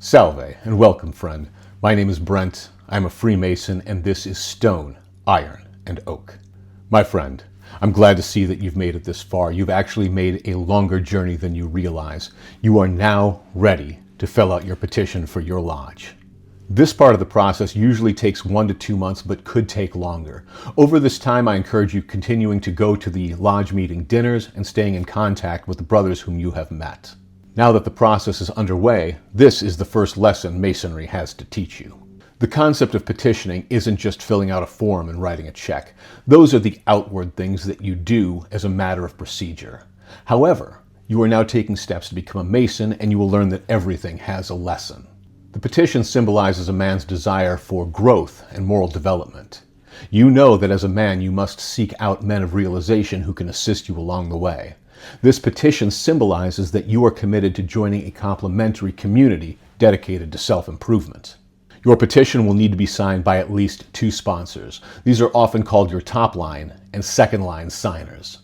Salve, and welcome, friend. My name is Brent, I'm a Freemason, and this is Stone, Iron, and Oak. My friend, I'm glad to see that you've made it this far. You've actually made a longer journey than you realize. You are now ready to fill out your petition for your lodge. This part of the process usually takes 1 to 2 months, but could take longer. Over this time, I encourage you continuing to go to the lodge meeting dinners and staying in contact with the brothers whom you have met. Now that the process is underway, this is the first lesson Masonry has to teach you. The concept of petitioning isn't just filling out a form and writing a check. Those are the outward things that you do as a matter of procedure. However, you are now taking steps to become a Mason, and you will learn that everything has a lesson. The petition symbolizes a man's desire for growth and moral development. You know that as a man you must seek out men of realization who can assist you along the way. This petition symbolizes that you are committed to joining a complementary community dedicated to self-improvement. Your petition will need to be signed by at least 2 sponsors. These are often called your top line and second line signers.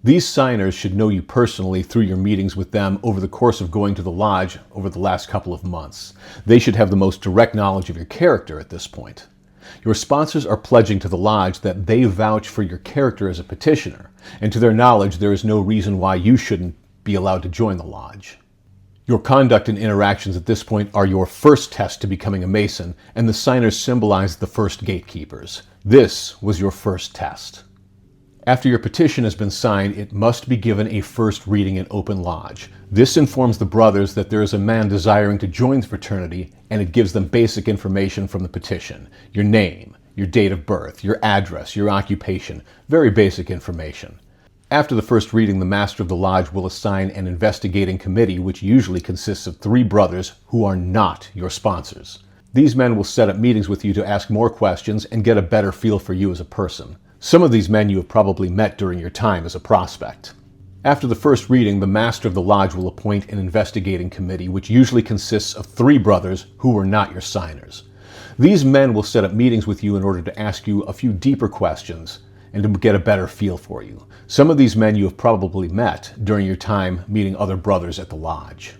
These signers should know you personally through your meetings with them over the course of going to the lodge over the last couple of months. They should have the most direct knowledge of your character at this point. Your sponsors are pledging to the lodge that they vouch for your character as a petitioner, and to their knowledge there is no reason why you shouldn't be allowed to join the lodge. Your conduct and interactions at this point are your first test to becoming a Mason, and the signers symbolize the first gatekeepers. This was your first test. After your petition has been signed, it must be given a first reading in open lodge. This informs the brothers that there is a man desiring to join the fraternity, and it gives them basic information from the petition. Your name, your date of birth, your address, your occupation, very basic information. After the first reading, the master of the lodge will assign an investigating committee, which usually consists of 3 brothers who are not your sponsors. These men will set up meetings with you to ask more questions and get a better feel for you as a person. Some of these men you have probably met during your time as a prospect. After the first reading, the master of the lodge will appoint an investigating committee, which usually consists of 3 brothers who are not your signers. These men will set up meetings with you in order to ask you a few deeper questions and to get a better feel for you. Some of these men you have probably met during your time meeting other brothers at the lodge.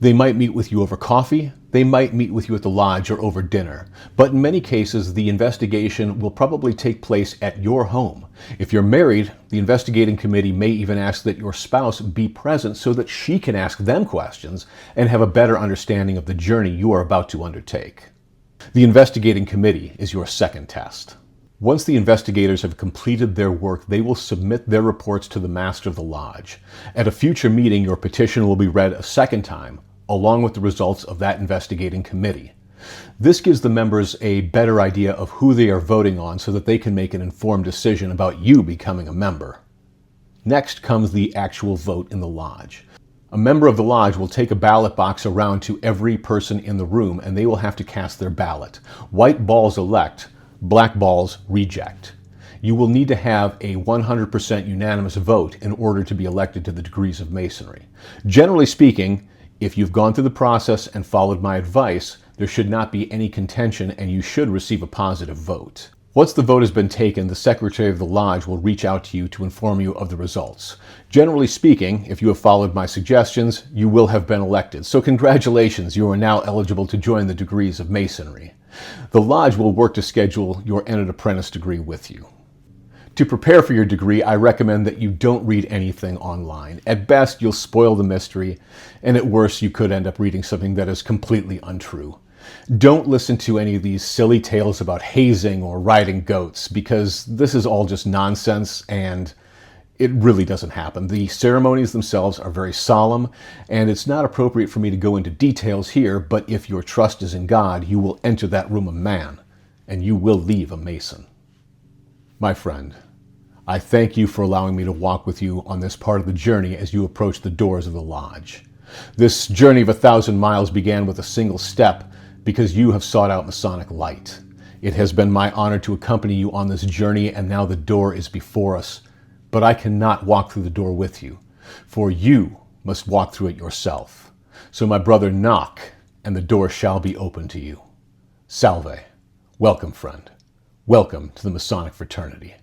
They might meet with you over coffee, they might meet with you at the lodge or over dinner, but in many cases the investigation will probably take place at your home. If you're married, the investigating committee may even ask that your spouse be present so that she can ask them questions and have a better understanding of the journey you are about to undertake. The investigating committee is your second test. Once the investigators have completed their work, they will submit their reports to the master of the lodge. At a future meeting, your petition will be read a second time, along with the results of that investigating committee. This gives the members a better idea of who they are voting on so that they can make an informed decision about you becoming a member. Next comes the actual vote in the lodge. A member of the lodge will take a ballot box around to every person in the room, and they will have to cast their ballot. White balls elect, black balls reject. You will need to have a 100% unanimous vote in order to be elected to the Degrees of Masonry. Generally speaking, if you've gone through the process and followed my advice, there should not be any contention and you should receive a positive vote. Once the vote has been taken, the secretary of the lodge will reach out to you to inform you of the results. Generally speaking, if you have followed my suggestions, you will have been elected. So congratulations, you are now eligible to join the Degrees of Masonry. The lodge will work to schedule your entered apprentice degree with you. To prepare for your degree, I recommend that you don't read anything online. At best, you'll spoil the mystery, and at worst, you could end up reading something that is completely untrue. Don't listen to any of these silly tales about hazing or riding goats, because this is all just nonsense, and it really doesn't happen. The ceremonies themselves are very solemn, and it's not appropriate for me to go into details here, but if your trust is in God, you will enter that room a man, and you will leave a Mason. My friend, I thank you for allowing me to walk with you on this part of the journey as you approach the doors of the lodge. This journey of 1,000 miles began with a single step because you have sought out Masonic light. It has been my honor to accompany you on this journey, and now the door is before us. But I cannot walk through the door with you, for you must walk through it yourself. So my brother, knock, and the door shall be open to you. Salve. Welcome, friend. Welcome to the Masonic fraternity.